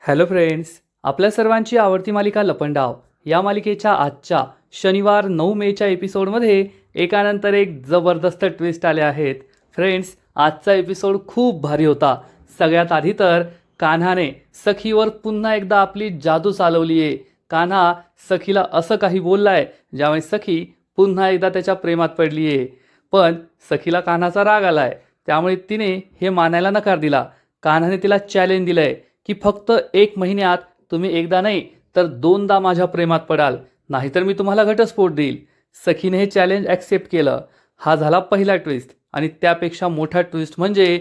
Hello friends, आपल्या सर्वांची आवडती मालिका लपंडाव या मालिकेच्या आजच्या शनिवार 9 मेच्या एपिसोडमध्ये एकानंतर एक जबरदस्त ट्विस्ट आले आहेत. फ्रेंड्स, आजचा एपिसोड खूप भारी होता. सगळ्यात आधी तर कान्हाने सखीवर पुन्हा एकदा आपली जादू चालवली आहे. कान्हा सखीला असं काही बोललाय ज्यामुळे सखी पुन्हा एकदा त्याच्या प्रेमात पडली आहे. पण सखीला कान्हाचा राग आलाय, त्यामुळे तिने हे मानायला नकार दिला. कान्हाने तिला चॅलेंज दिलंय की फक्त 1 महिन्यात तुम्ही एकदा नाही तर 2दा माझ्या प्रेमात पडाल, नाहीतर मी तुम्हाला घटस्फोट देईल. सखीने हे चॅलेंज ॲक्सेप्ट केलं. हा झाला पहिला ट्विस्ट. आणि त्यापेक्षा मोठा ट्विस्ट म्हणजे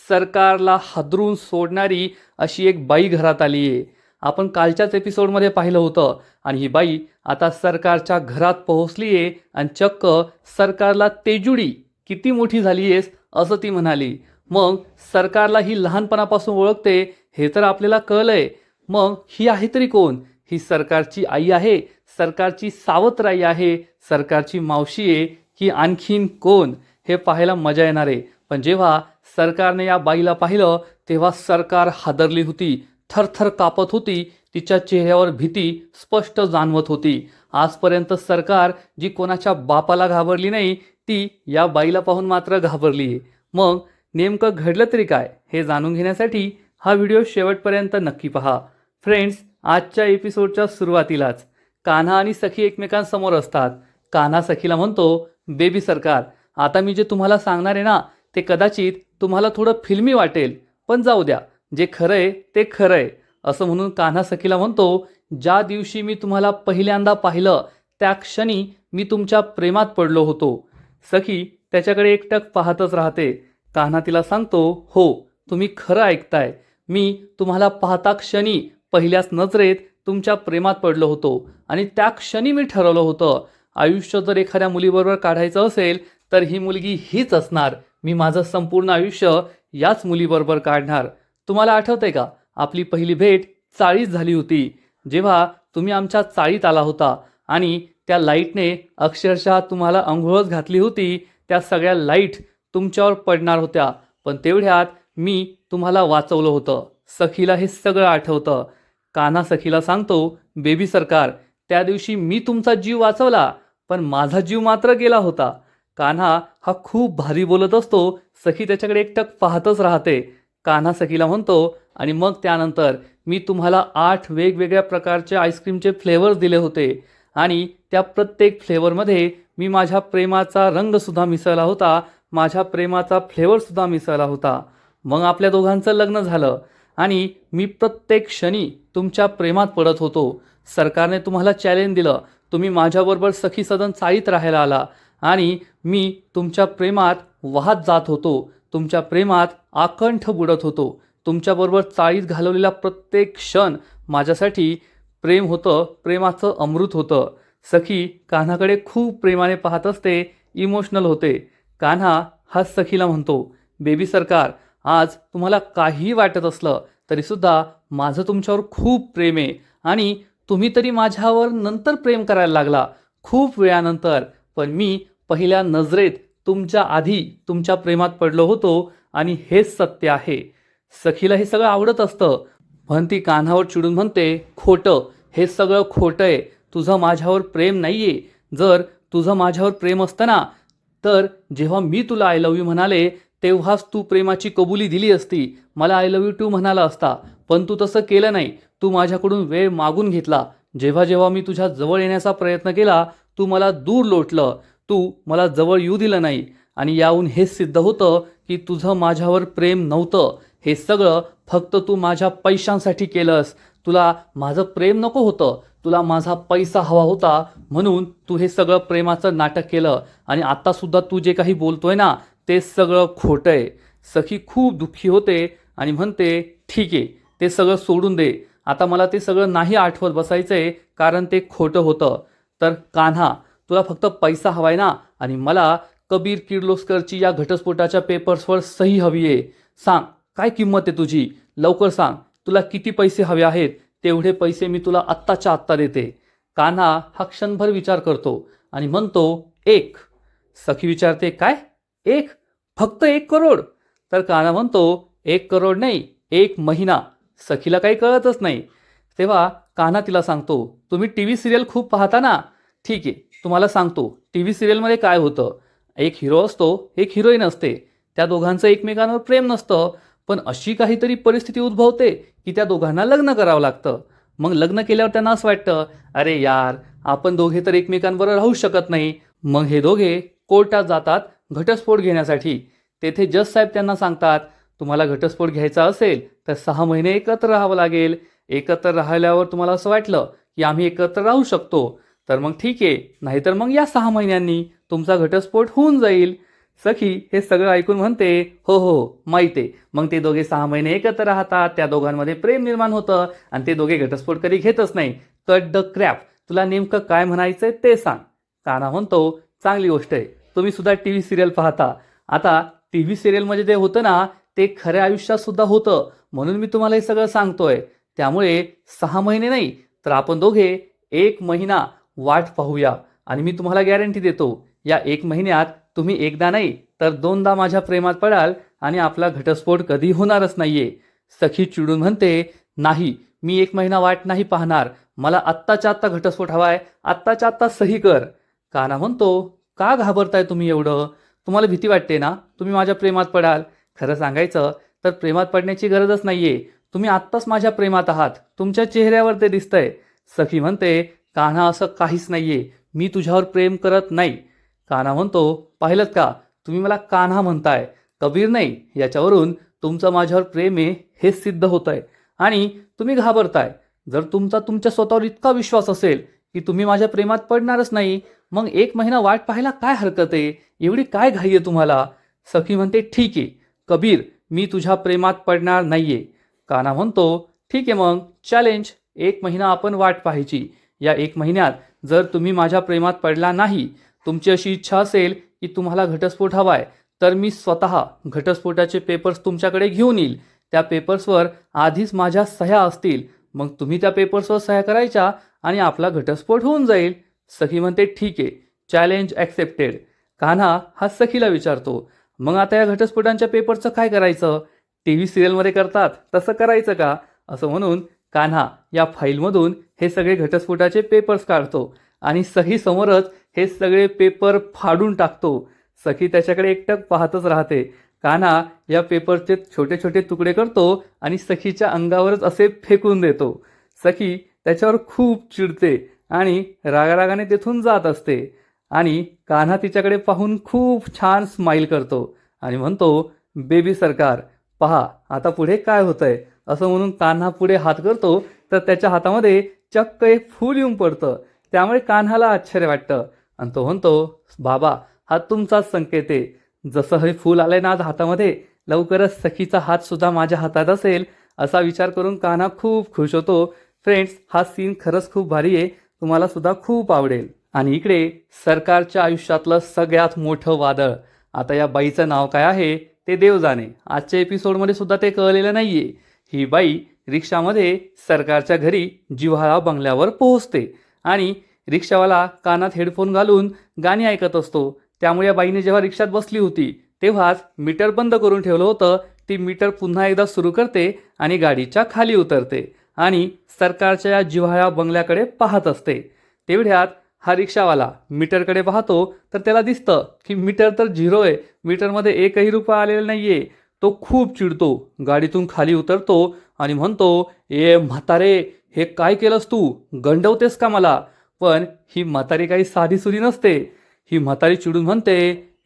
सरकारला हादरून सोडणारी अशी एक बाई घरात आली आहे. आपण कालच्याच एपिसोडमध्ये पाहिलं होतं. आणि ही बाई आता सरकारच्या घरात पोहोचली आहे आणि चक्क सरकारला तेजुडी किती मोठी झाली आहेस असं ती म्हणाली. मग सरकारला ही लहानपणापासून ओळखते हे तर आपल्याला कळलंय. मग ही आहे तरी कोण? ही सरकारची आई आहे, सरकारची सावत्र आई आहे, सरकारची मावशी आहे, की आणखीन कोण? हे पाहायला मजा येणार आहे. पण जेव्हा सरकारने या बाईला पाहिलं तेव्हा सरकार हादरली होती, थरथर कापत होती. तिच्या चेहऱ्यावर भीती स्पष्ट जाणवत होती. आजपर्यंत सरकार जी कोणाच्या बापाला घाबरली नाही ती या बाईला पाहून मात्र घाबरली. मग नेमकं घडलं तरी काय हे जाणून घेण्यासाठी हा व्हिडिओ शेवटपर्यंत नक्की पहा. फ्रेंड्स, आजच्या एपिसोडच्या सुरुवातीलाच कान्हा आणि सखी एकमेकांसमोर असतात. कान्हा सखीला म्हणतो, बेबी सरकार, आता मी जे तुम्हाला सांगणार आहे ना ते कदाचित तुम्हाला थोडं फिल्मी वाटेल, पण जाऊ द्या, जे खरं आहे ते खरं आहे. असं म्हणून कान्हा सखीला म्हणतो, ज्या दिवशी मी तुम्हाला पहिल्यांदा पाहिलं त्या क्षणी मी तुमच्या प्रेमात पडलो होतो. सखी त्याच्याकडे एकटक पाहतच राहते. कान्हा तिला सांगतो, हो, तुम्ही खरं ऐकताय. मी तुम्हाला पाहता क्षणी पहिल्याच नजरेत तुमच्या प्रेमात पडलो होतो. आणि त्या क्षणी मी ठरवलं होतं, आयुष्य जर एखाद्या मुलीबरोबर काढायचं असेल तर ही मुलगी हीच असणार. मी माझं संपूर्ण आयुष्य याच मुलीबरोबर काढणार. तुम्हाला आठवतंय का, आपली पहिली भेट चाळीत झाली होती, जेव्हा तुम्ही आमच्या चाळीत आला होता आणि त्या लाईटने अक्षरशः तुम्हाला अंघोळच घातली होती. त्या सगळ्या लाईट तुमच्यावर पडणार होत्या, पण तेवढ्यात मी तुम्हाला वाचवलं होतं. सखीला हे सगळं आठवतं. कान्हा सखीला सांगतो, बेबी सरकार, त्या दिवशी मी तुमचा जीव वाचवला, पण माझा जीव मात्र गेला होता. कान्हा हा खूप भारी बोलत असतो. सखी त्याच्याकडे एकटक पाहतच राहते. कान्हा सखीला म्हणतो, आणि मग त्यानंतर मी तुम्हाला 8 वेगवेगळ्या प्रकारचे आईस्क्रीमचे फ्लेवर्स दिले होते आणि त्या प्रत्येक फ्लेवरमध्ये मी माझ्या प्रेमाचा रंगसुद्धा मिसळला होता, माझ्या प्रेमाचा फ्लेवरसुद्धा मिसळला होता. मग आपल्या दोघांचं लग्न झालं आणि मी प्रत्येक क्षणी तुमच्या प्रेमात पडत होतो. सरकारने तुम्हाला चॅलेंज दिलं, तुम्ही माझ्याबरोबर सखी सदन चाळीत राहायला आला आणि मी तुमच्या प्रेमात वाहत जात होतो, तुमच्या प्रेमात आकंठ बुडत होतो. तुमच्याबरोबर चाळीत घालवलेला प्रत्येक क्षण माझ्यासाठी प्रेम होतं, प्रेमाचं अमृत होतं. सखी कान्हाकडे खूप प्रेमाने पाहत असते, इमोशनल होते. कान्हा हा सखीला म्हणतो, बेबी सरकार, आज तुम्हाला काहीही वाटत असलं तरीसुद्धा माझं तुमच्यावर खूप प्रेम आहे आणि तुम्ही तरी माझ्यावर नंतर प्रेम करायला लागला, खूप वेळानंतर. पण मी पहिल्या नजरेत तुमच्या आधी तुमच्या प्रेमात पडलो होतो आणि हेच सत्य आहे. सखीला हे सगळं आवडत असतं, पण ती कान्हावर चिडून म्हणते, खोटं, हे सगळं खोटं आहे. तुझं माझ्यावर प्रेम नाही आहे. जर तुझं माझ्यावर प्रेम असतं ना तर जेव्हा मी तुला आय लव्ह यू म्हणाले तेव्हाच तू प्रेमाची कबुली दिली असती, मला आय लव्ह यू टू म्हणाला असता. पण तू तसं केलं नाही. तू माझ्याकडून वेळ मागून घेतला. जेव्हा जेव्हा मी तुझ्या जवळ येण्याचा प्रयत्न केला तू मला दूर लोटलं, तू मला जवळ येऊ दिलं नाही. आणि याहून हेच सिद्ध होतं की तुझं माझ्यावर प्रेम नव्हतं. हे सगळं फक्त तू माझ्या पैशांसाठी केलंस. तुला माझं प्रेम नको होतं, तुला माझा पैसा हवा होता, म्हणून तू हे सगळं प्रेमाचं नाटक केलं. आणि आत्तासुद्धा तू जे काही बोलतोय ना ते सगळं खोटं आहे. सखी खूप दुःखी होते आणि म्हणते, ठीक आहे, ते सगळं सोडून दे. आता मला ते सगळं नाही आठवत बसायचंय, कारण ते खोटं होतं. तर कान्हा, तुला फक्त पैसा हवाय ना, आणि मला कबीर किर्लोस्करची या घटस्फोटाच्या पेपर्सवर सही हवी आहे. सांग, काय किंमत आहे तुझी? लवकर सांग, तुला किती पैसे हवे आहेत? तेवढे पैसे मी तुला आत्ताच्या आत्ता देते. कान्हा हा क्षणभर विचार करतो आणि म्हणतो, 1. सखी विचारते, काय 1? फक्त 1 करोड? तर कान्हा म्हणतो, 1 करोड नाही, 1 महिना. सखीला काही कळतच नाही. तेव्हा कान्हा तिला सांगतो, तुम्ही टी व्ही सिरियल खूप पाहता ना? ठीक आहे, तुम्हाला सांगतो टी व्ही सिरियलमध्ये काय होतं. एक हिरो असतो, एक हिरोईन असते. त्या दोघांचं एकमेकांवर प्रेम नसतं, पण अशी काहीतरी परिस्थिती उद्भवते की त्या दोघांना लग्न करावं लागतं. मग लग्न केल्यावर त्यांना असं वाटतं, अरे यार, आपण दोघे तर एकमेकांबरोबर राहू शकत नाही. मग हे दोघे कोर्टात जातात घटस्फोट घेण्यासाठी. तेथे जज साहेब त्यांना सांगतात, तुम्हाला घटस्फोट घ्यायचा असेल तर 6 महिने एकत्र राहावं लागेल. एकत्र राहिल्यावर तुम्हाला असं वाटलं की आम्ही एकत्र राहू शकतो, तर मग ठीक आहे, नाहीतर मग या 6 महिन्यांनी तुमचा घटस्फोट होऊन जाईल. सखी हे सगळं ऐकून म्हणते, हो हो माहिती आहे. मग ते दोघे 6 महिने एकत्र राहतात, त्या दोघांमध्ये प्रेम निर्माण होतं आणि ते दोघे घटस्फोट कधी घेतच नाही. कट द क्रॅप, तुला नेमकं काय म्हणायचंय ते सांग. कान्हा म्हणतो, चांगली गोष्ट आहे, तुम्ही सुद्धा टी व्ही सिरियल पाहता. आता टी व्ही सिरियलमध्ये जे होतं ना, ते खऱ्या आयुष्यात सुद्धा होतं, म्हणून मी तुम्हाला हे सगळं सांगतोय. त्यामुळे 6 महिने नाही, तर आपण दोघे 1 महिना वाट पाहूया आणि मी तुम्हाला गॅरंटी देतो, या 1 महिन्यात तुम्ही एकदा नाही तर 2दा माझ्या प्रेमात पडाल आणि आपला घटस्फोट कधी होणारच नाहीये. सखी चिडून म्हणते, नाही, मी 1 महिना वाट नाही पाहणार, मला आत्ताच्या आत्ता घटस्फोट हवाय, आत्ताच्या आत्ता सही कर. कान्हा म्हणतो, का घाबरताय तुम्ही एवढं? तुम्हाला भीती वाटते ना तुम्ही माझ्या प्रेमात पडाल? खरं सांगायचं तर प्रेमात पडण्याची गरजच नाहीये, तुम्ही आत्ताच माझ्या प्रेमात आहात, तुमच्या चेहऱ्यावर ते दिसतंय. सखी म्हणते, कान्हा असं काहीच नाहीये, मी तुझ्यावर प्रेम करत नाही. कान्हा म्हणतो, पाहिलं का, तुम्ही मला कान्हा म्हणताय, कबीर नाही. याच्यावरून तुमचं माझ्यावर प्रेम आहे हे सिद्ध होतंय आणि तुम्ही घाबरताय. जर तुमचा तुमच्या स्वतःवर इतका विश्वास असेल की तुम्ही माझ्या प्रेमात पडणारच नाही, मग 1 महिना वाट पाहायला काय हरकत आहे? एवढी काय घाई आहे तुम्हाला? सखी म्हणते, ठीक आहे कबीर, मी तुझ्या प्रेमात पडणार नाहीये. कान्हा म्हणतो, ठीक आहे, मग चॅलेंज, 1 महिना आपण वाट पाहायची. या 1 महिन्यात जर तुम्ही माझ्या प्रेमात पडला नाही, तुमची अशी इच्छा असेल की तुम्हाला घटस्फोट हवाय, तर मी स्वतः घटस्फोटाचे पेपर्स तुमच्याकडे घेऊन येईल. त्या पेपर्सवर आधीच माझ्या सह्या असतील, मग तुम्ही त्या पेपर्सवर सह्या करायच्या आणि आपला घटस्फोट होऊन जाईल. सखी म्हणते, ठीक आहे, चॅलेंज ॲक्सेप्टेड. कान्हा हा सखीला विचारतो, मग आता या घटस्फोटांच्या पेपरचं काय करायचं? टी व्ही सिरियलमध्ये करतात तसं करायचं का? असं म्हणून कान्हा या फाईलमधून हे सगळे घटस्फोटाचे पेपर्स काढतो आणि सखी समोरच हे सगळे पेपर फाडून टाकतो. सखी त्याच्याकडे एकटक पाहतच राहते. कान्हा या पेपरचे छोटे छोटे तुकडे करतो आणि सखीच्या अंगावरच असे फेकून देतो. सखी त्याच्यावर खूप चिडते आणि रागारागाने तेथून जात असते आणि कान्हा तिच्याकडे पाहून खूप छान स्माईल करतो आणि म्हणतो, बेबी सरकार, पहा आता पुढे काय होतंय. असं म्हणून कान्हा पुढे हात करतो तर त्याच्या हातामध्ये चक्क एक फूल येऊन पडतं. त्यामुळे कान्हाला आश्चर्य वाटतं आणि तो म्हणतो, बाबा, हा तुमचाच संकेत आहे. जसं हे फूल आलंय ना आज हातामध्ये, लवकरच सखीचा हात सुद्धा माझ्या हातात असेल, असा विचार करून कान्हा खूप खुश होतो. फ्रेंड्स, हा सीन खरंच खूप भारी आहे, तुम्हाला सुद्धा खूप आवडेल. आणि इकडे सरकारच्या आयुष्यातलं सगळ्यात मोठं वादळ, आता या बाईचं नाव काय आहे ते देव जाणे. आजच्या एपिसोडमध्ये सुद्धा ते कळलेलं नाहीये. ही बाई रिक्षामध्ये सरकारच्या घरी जिव्हाळा बंगल्यावर पोहोचते आणि रिक्षावाला कानात हेडफोन घालून गाणी ऐकत असतो. त्यामुळे या बाईने जेव्हा रिक्षात बसली होती तेव्हाच मीटर बंद करून ठेवलं होतं. ती मीटर पुन्हा एकदा सुरू करते आणि गाडीच्या खाली उतरते आणि सरकारच्या या जिव्हाळा बंगल्याकडे पाहत असते. तेवढ्यात हा रिक्षावाला मीटरकडे पाहतो तर त्याला दिसतं की मीटर तर 0 आहे, मीटरमध्ये 1ही रुपया आलेला नाहीये. तो खूप चिडतो, गाडीतून खाली उतरतो आणि म्हणतो, ए म्हातारे, हे काय केलंस तू? गंडवतेस का मला? पण ही म्हातारी काही साधीसुधी नसते. ही म्हातारी चिडून म्हणते,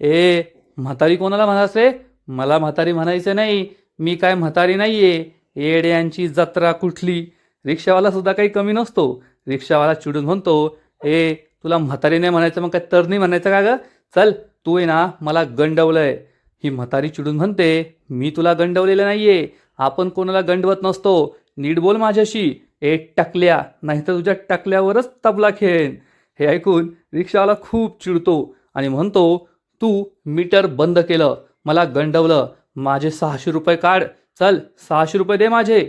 ए म्हातारी कोणाला म्हणायचे? मला म्हातारी म्हणायचं नाही, मी काय म्हातारी नाहीये, येड्यांची जत्रा कुठली. रिक्षावाला सुद्धा काही कमी नसतो. रिक्षावाला चिडून म्हणतो, ए तुला म्हातारी नाही म्हणायचं, मग काय तर नाही म्हणायचं का ग? चल, तू आहे ना मला गंडवलंय. ही म्हातारी चिडून म्हणते, मी तुला गंडवलेलं नाहीये, आपण कोणाला गंडवत नसतो, नीट बोल माझ्याशी. ए टकल्या, नाहीतर तुझ्या टकल्यावरच तबला खेळेन. हे ऐकून रिक्षावाला खूप चिडतो आणि म्हणतो, तू मीटर बंद केलं, मला गंडवलं, माझे 600 रुपये काढ, चल 600 रुपये दे माझे.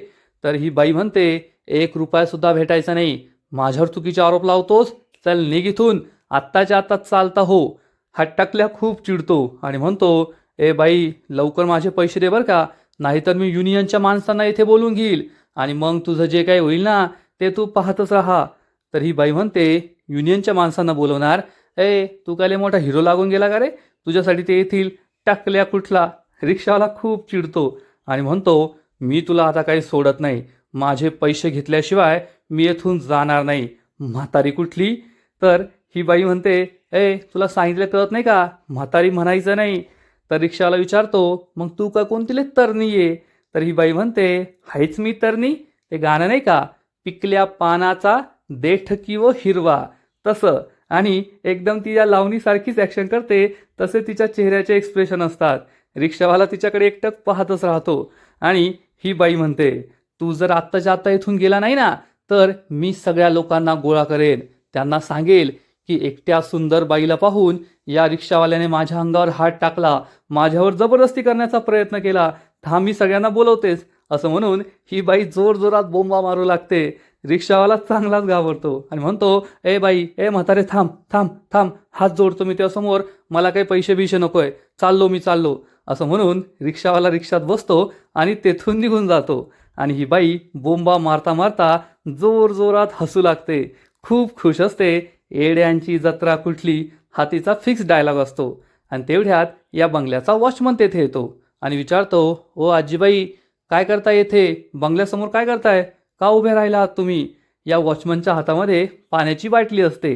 तर ही बाई म्हणते, 1 रुपया सुद्धा भेटायचा नाही, माझ्यावर चुकीचे आरोप लावतोस, चल निघ इथून, आत्ताच्या आत्ता चालता हो. हा टकल्या खूप चिडतो आणि म्हणतो, ए बाई, लवकर माझे पैसे दे बरं का, नाहीतर मी युनियनच्या माणसांना इथे बोलून घेईल आणि मग तुझं जे काही होईल ना ते तू पाहतच राहा. तर ही बाई म्हणते, युनियनच्या माणसांना बोलवणार. तू काय लय मोठा हिरो लागून गेला का रे, तुझ्यासाठी ते येतील. टाकल्या कुठला. रिक्षावाला खूप चिडतो आणि म्हणतो, मी तुला आता काही सोडत नाही, माझे पैसे घेतल्याशिवाय मी येथून जाणार नाही. म्हातारी कुठली. तर ही बाई म्हणते, तुला सांगितलं कळत नाही का, म्हातारी म्हणायचं नाही. तर रिक्षावाला विचारतो, मग तू का कोणती लय तरणी आहे. तर ही बाई म्हणते, हायच मी तरणी. ते गाणं नाही का, पिकल्या पानाचा देठ व हिरवा, तसं. आणि एकदम ती या लावणीसारखीच ॲक्शन करते, तसे तिच्या चेहऱ्याचे एक्सप्रेशन असतात. रिक्षावाला तिच्याकडे एकटक पाहतच राहतो आणि ही बाई म्हणते, तू जर आत्ताच्या आत्ता इथून गेला नाही ना, तर मी सगळ्या लोकांना गोळा करेन. त्यांना सांगेल की एकट्या सुंदर बाईला पाहून या रिक्षावाल्याने माझ्या अंगावर हात टाकला, माझ्यावर जबरदस्ती करण्याचा प्रयत्न केला. थांब, मी सगळ्यांना बोलवतेस. असं म्हणून ही बाई जोरजोरात बोंबा मारू लागते. रिक्षावाला चांगलाच घाबरतो आणि म्हणतो, बाई, म्हातारे, थांब थांब थांब, हात जोडतो मी त्यासमोर, मला काही पैसे बिशे नकोय, मी चाललो. असं म्हणून रिक्षावाला रिक्षात बसतो आणि तेथून निघून जातो. आणि ही बाई बोंबा मारता मारता जोरजोरात हसू लागते. खूप खुश असते. येड्यांची जत्रा कुठली, हा तिचा फिक्स डायलॉग असतो. आणि तेवढ्यात या बंगल्याचा वॉचमन तेथे येतो आणि विचारतो, ओ आजीबाई, काय करताय येथे, बंगल्यासमोर काय करताय, का उभे राहिला आहात तुम्ही. या वॉचमनच्या हातामध्ये पाण्याची बाटली असते.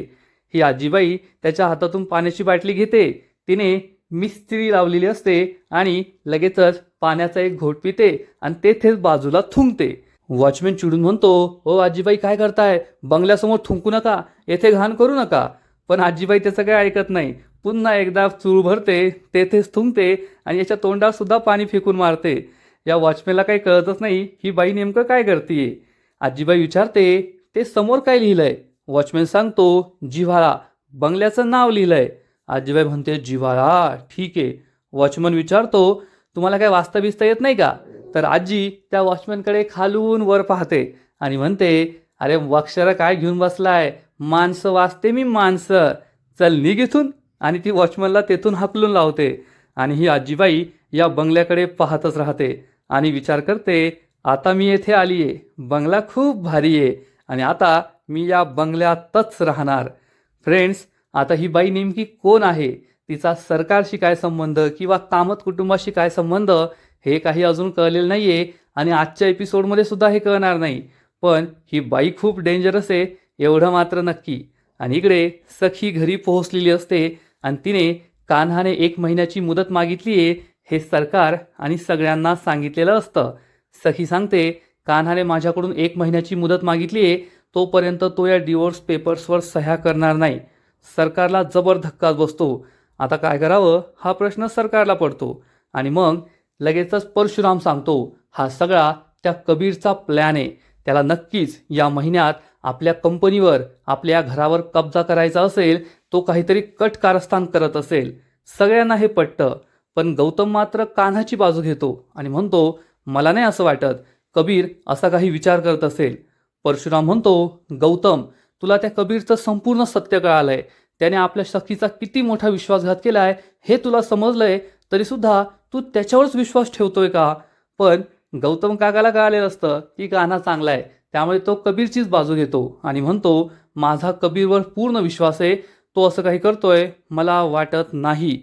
ही आजीबाई त्याच्या हातातून पाण्याची बाटली घेते. तिने मिस्त्री लावलेली असते आणि लगेचच पाण्याचा एक घोट पिते आणि तेथेच बाजूला थुंकते. वॉचमॅन चिडून म्हणतो, ओ आजीबाई, काय करताय, बंगल्यासमोर थुंकू नका, येथे घाण करू नका. पण आजीबाई त्याचं काही ऐकत नाही. पुन्हा एकदा चूळ भरते, तेथेच थुंकते आणि याच्या तोंडात सुद्धा पाणी फेकून मारते. या वॉचमॅनला काही कळतच नाही ही बाई नेमकं काय करतीये. आजीबाई विचारते, ते समोर काय लिहिलंय. वॉचमॅन सांगतो, जिव्हाळा, बंगल्याचं नाव लिहिलंय. आजीबाई म्हणते, जिव्हाळा, ठीक आहे. वॉचमन विचारतो, तुम्हाला काय वाचता बिचता येत नाही का. तर आजी त्या वॉचमॅनकडे खालून वर पाहते आणि म्हणते, अरे अक्षर काय घेऊन बसलाय, माणसं वाचते मी, माणसं, चल निघ इथून. आणि ती वॉचमनला तेथून हाकलून लावते. आणि ही आजीबाई या बंगल्याकडे पाहतच राहते आणि विचार करते, आता मी येथे आली आहे, बंगला खूप भारी आहे आणि आता मी या बंगल्यातच राहणार. फ्रेंड्स, आता ही बाई नेमकी कोण आहे, तिचा सरकारशी काय संबंध किंवा कामत कुटुंबाशी काय संबंध, हे काही अजून कळलेलं नाही आहे आणि आजच्या एपिसोडमध्ये सुद्धा हे कळणार नाही. पण ही बाई खूप डेंजरस आहे एवढं मात्र नक्की. आणि इकडे सखी घरी पोहोचलेली असते आणि तिने कान्हाने 1 महिन्याची मुदत मागितली आहे हे सरकार आणि सगळ्यांना सांगितलेलं असतं. सखी सांगते, कान्हाने माझ्याकडून 1 महिन्याची मुदत मागितली आहे, तोपर्यंत तो या डिवोर्स पेपर्सवर सह्या करणार नाही. सरकारला जबर धक्काच बसतो. आता काय करावं हा प्रश्न सरकारला पडतो. आणि मग लगेचच परशुराम सांगतो, हा सगळा त्या कबीरचा प्लॅन आहे. त्याला नक्कीच या महिन्यात आपल्या कंपनीवर, आपल्या घरावर कब्जा करायचा असेल, तो काहीतरी कट कारस्थान करत असेल. सगळ्यांना हे पटतं. पण गौतम मात्र कान्हाची बाजू घेतो आणि म्हणतो, मला नाही असं वाटत कबीर असा काही विचार करत असेल. परशुराम म्हणतो, गौतम, तुला त्या कबीरचं संपूर्ण सत्य कळालंय. त्याने आपल्या सखीचा किती मोठा विश्वासघात केलाय हे तुला समजलंय, तरीसुद्धा तू त्याच्यावरच विश्वास ठेवतोय का. पण गौतम काकाला कळालेलं असतं की कान्हा चांगला आहे, त्यामुळे तो कबीरचीच बाजू घेतो आणि म्हणतो, माझा कबीरवर पूर्ण विश्वास आहे, तो असं काही करतोय मला वाटत नाही.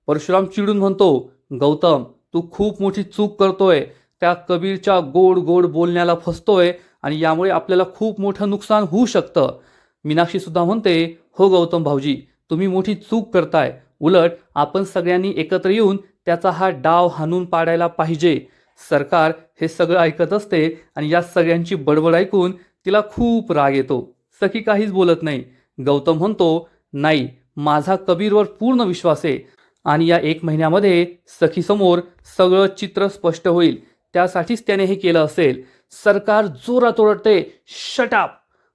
परशुराम चिडून म्हणतो, गौतम, तू खूप मोठी चूक करतोय. त्या कबीरच्या गोड गोड बोलण्याला फसतोय आणि यामुळे आपल्याला खूप मोठं नुकसान होऊ शकतं. मीनाक्षी सुद्धा म्हणते, हो गौतम भाऊजी, तुम्ही मोठी चूक करताय. उलट आपण सगळ्यांनी एकत्र येऊन त्याचा हा डाव हाणून पाडायला पाहिजे. सरकार हे सगळं ऐकत असते आणि या सगळ्यांची बडबड ऐकून तिला खूप राग येतो. सखी काहीच बोलत नाही. गौतम म्हणतो, नाही, माझा कबीरवर पूर्ण विश्वास आहे आणि या 1 महिन्यामध्ये सखीसमोर सगळं चित्र स्पष्ट होईल. त्यासाठीच त्याने हे केलं असेल. सरकार जोरात ओरडते, शटअप.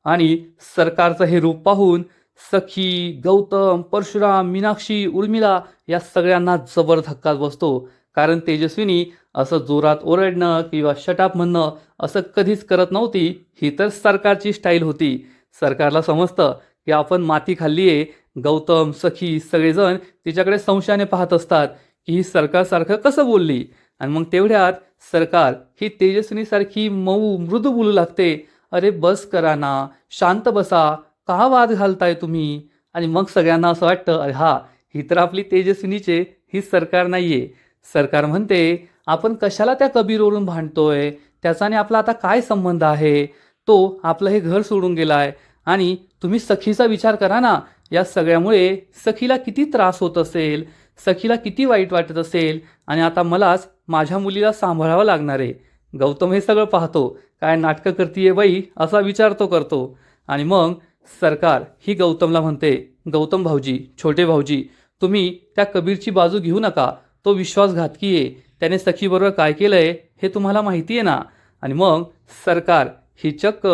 आणि सरकारचं हे रूप पाहून सखी, गौतम, परशुराम, मीनाक्षी, उर्मिला या सगळ्यांना जबर धक्काच बसतो. कारण तेजस्विनी असं जोरात ओरडणं किंवा शटअप म्हणणं असं कधीच करत नव्हती. ही तर सरकारची स्टाईल होती. सरकारला समजतं की आपण माती खाल्ली आहे. गौतम, सखी सगळेजण तिच्याकडे संशयाने पाहत असतात की ही सरकारसारखं कसं बोलली. आणि मग तेवढ्यात सरकार ही तेजस्विनीसारखी मऊ मृदू बोलू लागते, अरे बस करा ना, शांत बसा, का वाद घालताय तुम्ही? आणि मग सगळ्यांना असं वाटतं, अरे हा, ही तर आपली तेजस्विनीचे, ही सरकार नाहीये. सरकार म्हणते, आपण कशाला त्या कबीरवरून भांडतोय? त्याचा आणि आपला आता काय संबंध आहे? तो आपलं हे घर सोडून गेलाय आणि तुम्ही सखीचा विचार करा ना. या सगळ्यामुळे सखीला किती त्रास होत असेल, सखीला किती वाईट वाटत असेल आणि आता मलाच माझ्या मुलीला सांभाळावं लागणार आहे. गौतम हे सगळं पाहतो, काय नाटकं करतीये बाई असा विचार तो करतो. आणि मग सरकार ही गौतमला म्हणते, गौतम भाऊजी, छोटे भाऊजी, तुम्ही त्या कबीरची बाजू घेऊ नका. तो विश्वासघातकी आहे. त्याने सखीबरोबर काय केलंय हे तुम्हाला माहिती आहे ना. आणि मग सरकार ही चक्क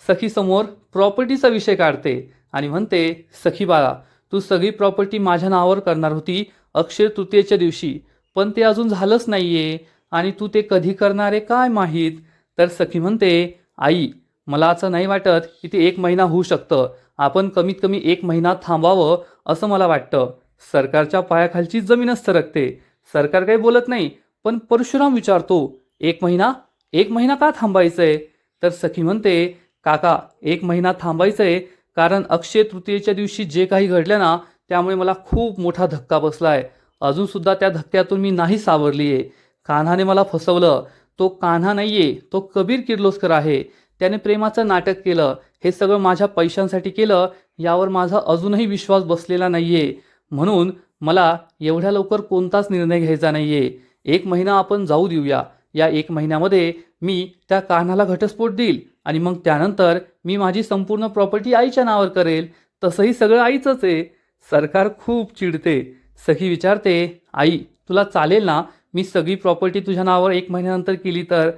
सखीसमोर प्रॉपर्टीचा विषय काढते आणि म्हणते, सखी बाळा, तू सगळी प्रॉपर्टी माझ्या नावावर करणार होती अक्षय तृतीयेच्या दिवशी, पण ते अजून झालंच नाहीये आणि तू ते कधी करणार आहे काय माहीत. तर सखी म्हणते, आई, मला असं नाही वाटत की ते 1 महिना होऊ शकतं. आपण कमीत कमी 1 महिना थांबावं असं मला वाटतं. सरकारच्या पायाखालची जमीनच सरकते. सरकार काही बोलत नाही, पण परशुराम विचारतो, 1 महिना? 1 महिना का थांबायचंय? तर सखी म्हणते, काका, 1 महिना थांबायचंय कारण अक्षय तृतीयेच्या दिवशी जे काही घडलं ना, त्यामुळे मला खूप मोठा धक्का बसलाय. अजूनसुद्धा त्या धक्क्यातून मी नाही सावरलीये. कान्हाने मला फसवलं. तो कान्हा नाहीये, तो कबीर किर्लोस्कर आहे. त्याने प्रेमाचं नाटक केलं. हे सगळं माझ्या पैशांसाठी केलं. यावर माझा अजूनही विश्वास बसलेला नाहीये. म्हणून मला एवढ्या लवकर कोणताच निर्णय घ्यायचा नाहीये. 1 महिना आपण जाऊ देऊया. या 1 महिन्यामध्ये मी त्या कान्हाला घटस्फोट देईल आणि मग त्यानंतर मी माझी संपूर्ण प्रॉपर्टी आईच्या नावावर करेल. तसंही सगळं आईचंच आहे. सरकार खूप चिडते. सखी विचारते, आई, तुला चालेल ना मी सगळी प्रॉपर्टी तुझ्या नावावर 1 महिन्यानंतर केली तर?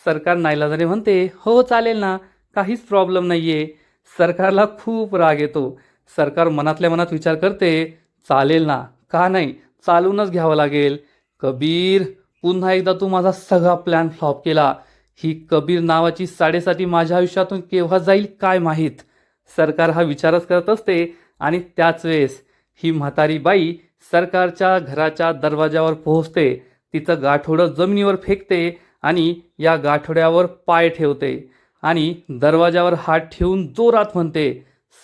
सरकार नाईलाजाने म्हणते, हो चालेल ना, काहीच प्रॉब्लेम नाहीये. सरकारला खूप राग येतो. सरकार मनातल्या मनात विचार करते, चालेल ना, का नाही, चालूनच घ्यावं लागेल. कबीर, पुन्हा एकदा तू माझा सगळा प्लॅन फ्लॉप केला. ही कबीर नावाची साडेसाती माझ्या आयुष्यातून केव्हा जाईल काय माहीत. सरकार हा विचारच करत असते आणि त्याच वेळेस ही म्हातारी बाई सरकारच्या घराच्या दरवाजावर पोहोचते. तिचं गाठोडं जमिनीवर फेकते आणि या गाठोड्यावर पाय ठेवते आणि दरवाजावर हात ठेवून जोरात म्हणते,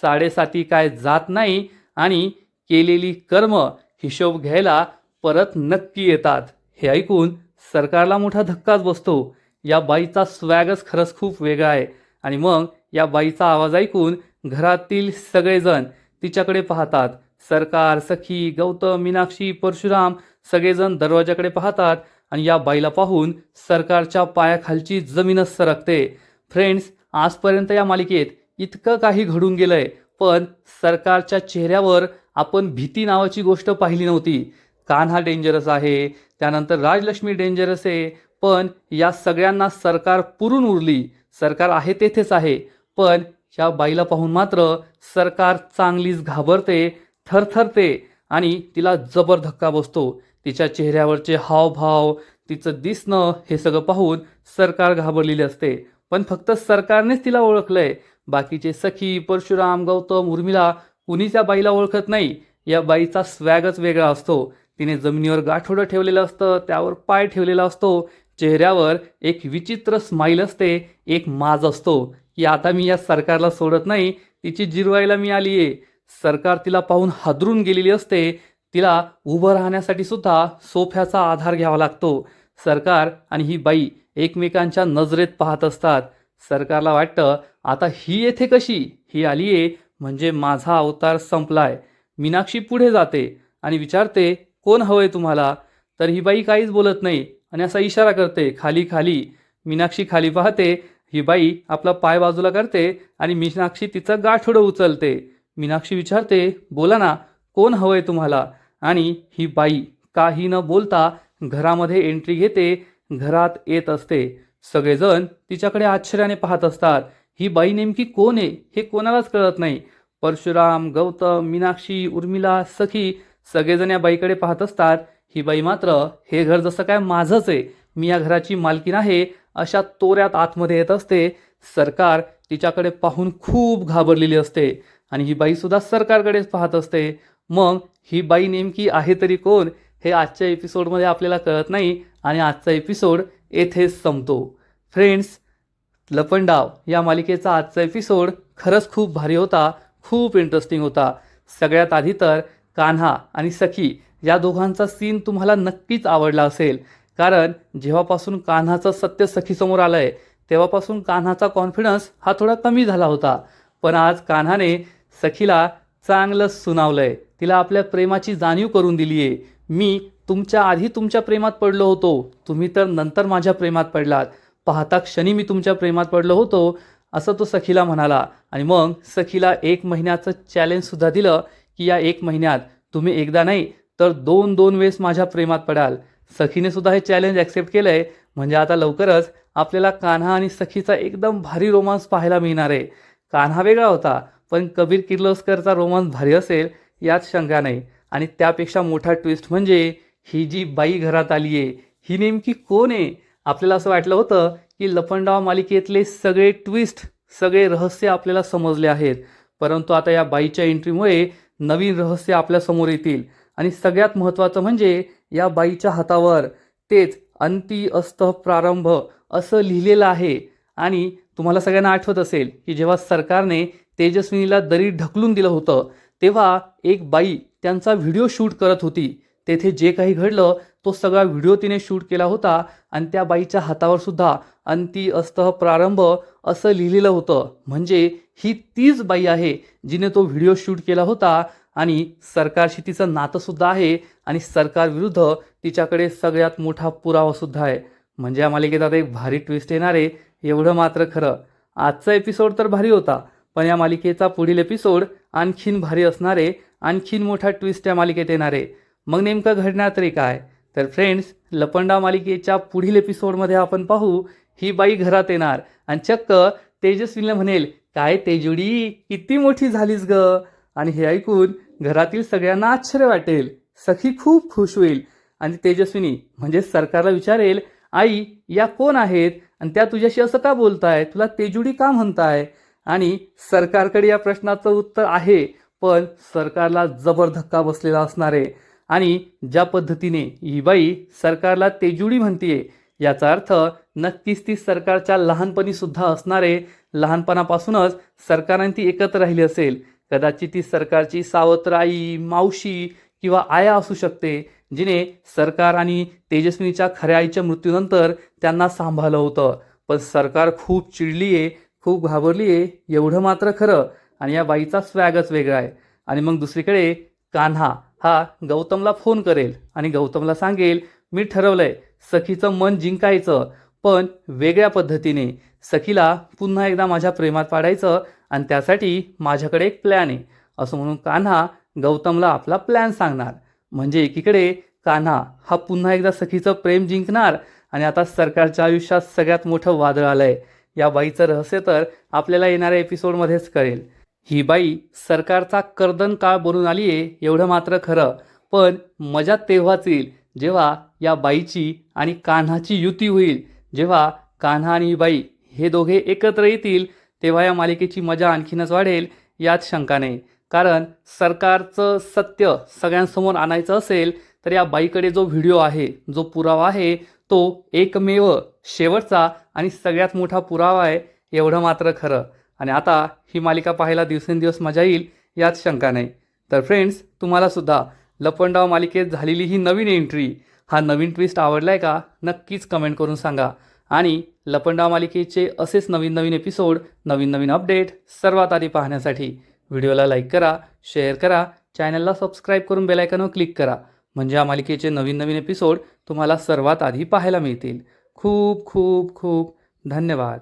साडेसाती काय जात नाही आणि केलेली कर्म हिशोब घ्यायला परत नक्की येतात. हे ऐकून सरकारला मोठा धक्काच बसतो. या बाईचा स्वॅगच खरंच खूप वेगळा आहे. आणि मग या बाईचा आवाज ऐकून घरातील सगळेजण तिच्याकडे पाहतात. सरकार, सखी, गौतम, मीनाक्षी, परशुराम सगळेजण दरवाजाकडे पाहतात आणि या बाईला पाहून सरकारच्या पायाखालची जमीनच सरकते. फ्रेंड्स, आजपर्यंत या मालिकेत इतकं काही घडून गेलंय, पण सरकारच्या चेहऱ्यावर आपण भीती नावाची गोष्ट पाहिली नव्हती. कान्हा डेंजरस आहे, त्यानंतर राजलक्ष्मी डेंजरस आहे, पण या सगळ्यांना सरकार पुरून उरली. सरकार आहे तेथेच आहे, पण या बाईला पाहून मात्र सरकार चांगलीच घाबरते, थरथरते आणि तिला जबर धक्का बसतो. तिच्या चेहऱ्यावरचे हावभाव, तिचं दिसणं हे सगळं पाहून सरकार घाबरलेली असते. पण फक्त सरकारनेच तिला ओळखलंय. बाकीचे सखी, परशुराम, गौतम, उर्मिला कुणीच या बाईला ओळखत नाही. या बाईचा स्वॅगच वेगळा असतो. तिने जमिनीवर गाठोडं ठेवलेलं असतं, त्यावर पाय ठेवलेला असतो. चेहऱ्यावर एक विचित्र स्माईल असते, एक माज असतो की आता मी या सरकारला सोडत नाही, तिची जिरवायला मी आली आहे. सरकार तिला पाहून हादरून गेलेली असते. तिला उभं राहण्यासाठी सुद्धा सोफ्याचा आधार घ्यावा लागतो. सरकार आणि ही बाई एकमेकांच्या नजरेत पाहत असतात. सरकारला वाटतं, आता ही येथे कशी? ही आलीये म्हणजे माझा अवतार संपलाय. मीनाक्षी पुढे जाते आणि विचारते, कोण हवंय तुम्हाला? तर ही बाई काहीच बोलत नाही आणि असा इशारा करते, खाली खाली. मीनाक्षी खाली पाहते. ही बाई आपला पाय बाजूला करते आणि मीनाक्षी तिचं गाठोडं उचलते. मीनाक्षी विचारते, बोला ना, कोण हवंय तुम्हाला? आणि ही बाई काही न बोलता घरामध्ये एंट्री घेते, घरात येत असते. सगळेजण तिच्याकडे आश्चर्याने पाहत असतात. ही बाई नेमकी कोण आहे हे कोणालाच कळत नाही. परशुराम, गौतम, मीनाक्षी, उर्मिला, सखी सगळेजण या बाईकडे पाहत असतात. ही बाई मात्र, हे घर जसं काय माझंच आहे, मी या घराची मालकीण आहे, अशा तोऱ्यात आतमध्ये येत असते. सरकार तिच्याकडे पाहून खूप घाबरलेली असते आणि ही बाई सुद्धा सरकारकडेच पाहत असते. मग ही बाई नेमकी आहे तरी कोण हे आजच्या एपिसोडमध्ये आपल्याला कळत नाही आणि आजचा एपिसोड येथेच संपतो. फ्रेंड्स, लपंडाव या मालिकेचा आजचा एपिसोड खरंच खूप भारी होता, खूप इंटरेस्टिंग होता. सगळ्यात आधी तर कान्हा आणि सखी या दोघांचा सीन तुम्हाला नक्कीच आवडला असेल, कारण जेव्हापासून कान्हाचं सत्य सखीसमोर आलं आहे तेव्हापासून कान्हाचा कॉन्फिडन्स हा थोडा कमी झाला होता. पण आज कान्हाने सखीला चांगलं सुनावलं आहे, तिला आपल्या प्रेमाची जाणीव करून दिली आहे. मी तुमच्या आधी तुमच्या प्रेमात पडलो होतो, तुम्ही तर नंतर माझ्या प्रेमात पडलात, पाहता क्षणी मी तुमच्या प्रेमात पडलो होतो, असं तो सखीला म्हणाला. आणि मग सखीला 1 महिन्याचं चॅलेंजसुद्धा दिलं की या 1 महिन्यात तुम्ही एकदा नाही तर 2-2 वेळेस माझ्या प्रेमात पडाल. सखीने सुद्धा हे चॅलेंज ॲक्सेप्ट केलं आहे. म्हणजे आता लवकरच आपल्याला कान्हा आणि सखीचा एकदम भारी रोमांस पाहायला मिळणार आहे. कान्हा वेगळा होता, पण कबीर किर्लोस्करचा रोमांस भारी असेल यात शंका नाही. आणि त्यापेक्षा मोठा ट्विस्ट म्हणजे ही जी बाई घरात आली आहे, ही नेमकी कोण आहे? आपल्याला असं वाटलं होतं की लपंडाव मालिकेतले सगळे ट्विस्ट, सगळे रहस्य आपल्याला समजले आहेत, परंतु आता या बाईच्या एंट्रीमुळे नवीन रहस्य आपल्यासमोर येतील. आणि सगळ्यात महत्त्वाचं म्हणजे या बाईच्या हातावर तेच अंती अस्तः प्रारंभ असं लिहिलेलं आहे. आणि तुम्हाला सगळ्यांना आठवत असेल की जेव्हा सरकारने तेजस्विनीला दरीत ढकलून दिलं होतं तेव्हा एक बाई त्यांचा व्हिडिओ शूट करत होती. तेथे जे काही घडलं तो सगळा व्हिडिओ तिने शूट केला होता आणि त्या बाईच्या हातावर सुद्धा अंती अस्तः प्रारंभ असं लिहिलेलं होतं. म्हणजे ही तीच बाई आहे जिने तो व्हिडिओ शूट केला होता आणि सरकारशी तिचं नातंसुद्धा आहे आणि सरकारविरुद्ध तिच्याकडे सगळ्यात मोठा पुरावासुद्धा आहे. म्हणजे या मालिकेत आता एक भारी ट्विस्ट येणार आहे, एवढं मात्र खरं. आजचा एपिसोड तर भारी होता, पण या मालिकेचा पुढील एपिसोड आणखीन भारी असणार आहे, आणखीन मोठा ट्विस्ट या मालिकेत येणार आहे. मग नेमकं घडणार तरी काय? तर फ्रेंड्स, लपंडाव मालिकेच्या पुढील एपिसोडमध्ये आपण पाहू ही बाई घरात येणार आणि चक्क तेजस्वीला म्हणेल, काय तेजुडी किती मोठी झालीस ग. आणि हे ऐकून घरातील सगळ्यांना आश्चर्य वाटेल. सखी खूप खुश होईल आणि तेजस्विनी म्हणजे सरकारला विचारेल, आई या कोण आहेत आणि त्या तुझ्याशी असं का बोलताय, तुला तेजुडी का म्हणताय? आणि सरकारकडे या प्रश्नाचं उत्तर आहे, पण सरकारला जबर धक्का बसलेला असणार आहे. आणि ज्या पद्धतीने ही बाई सरकारला तेजुडी म्हणतीये याचा अर्थ नक्कीच ती सरकारच्या लहानपणी सुद्धा असणार आहे. लहानपणापासूनच सरकारांनी ती एकत्र राहिली असेल. कदाचित ती सरकारची सावत्र आई, मावशी किंवा आया असू शकते, जिने सरकार आणि तेजस्विनीच्या खऱ्या आईच्या मृत्यूनंतर त्यांना सांभाळलं होतं. पण सरकार खूप चिडली आहे, खूप घाबरली आहे, एवढं मात्र खरं. आणि या बाईचा स्वॅगच वेगळा आहे. आणि मग दुसरीकडे कान्हा हा गौतमला फोन करेल आणि गौतमला सांगेल, मी ठरवलंय सखीचं मन जिंकायचं, पण वेगळ्या पद्धतीने. सखीला पुन्हा एकदा माझ्या प्रेमात पाडायचं आणि त्यासाठी माझ्याकडे एक प्लॅन आहे, असं म्हणून कान्हा गौतमला आपला प्लॅन सांगणार. म्हणजे एकीकडे कान्हा हा पुन्हा एकदा सखीचं प्रेम जिंकणार आणि आता सरकारच्या आयुष्यात सगळ्यात मोठं वादळ आलंय. या बाईचं रहस्य तर आपल्याला येणाऱ्या एपिसोडमध्येच कळेल. ही बाई सरकारचा कर्दन काळ बनून आली आहे, एवढं मात्र खरं. पण मजा तेव्हाच येईल जेव्हा या बाईची आणि कान्हाची युती होईल. जेव्हा कान्हा आणि ही बाई हे दोघे एकत्र येतील तेव्हा या मालिकेची मजा आणखीनच वाढेल, यात शंका नाही. कारण सरकारचं सत्य सगळ्यांसमोर आणायचं असेल तर या बाईकडे जो व्हिडिओ आहे, जो पुरावा आहे, तो एकमेव शेवटचा आणि सगळ्यात मोठा पुरावा आहे, एवढं मात्र खरं. आणि आता ही मालिका पाहायला दिवसेंदिवस मजा येईल, यात शंका नाही. तर फ्रेंड्स, तुम्हालासुद्धा लपंडाव मालिकेत झालेली ही नवीन एंट्री, हा नवीन ट्विस्ट आवडला आहे का? नक्कीच कमेंट करून सांगा. आणि लपंडाव मालिकेचे असेच नवीन नवीन एपिसोड, नवीन नवीन अपडेट सर्वात आधी पाहण्यासाठी व्हिडिओला लाईक करा, शेअर करा, चॅनलला सबस्क्राईब करून बेल आयकॉनवर क्लिक करा. म्हणजे या मालिकेचे नवीन नवीन एपिसोड तुम्हाला सर्वात आधी पाहायला मिळतील. खूप खूप खूप धन्यवाद.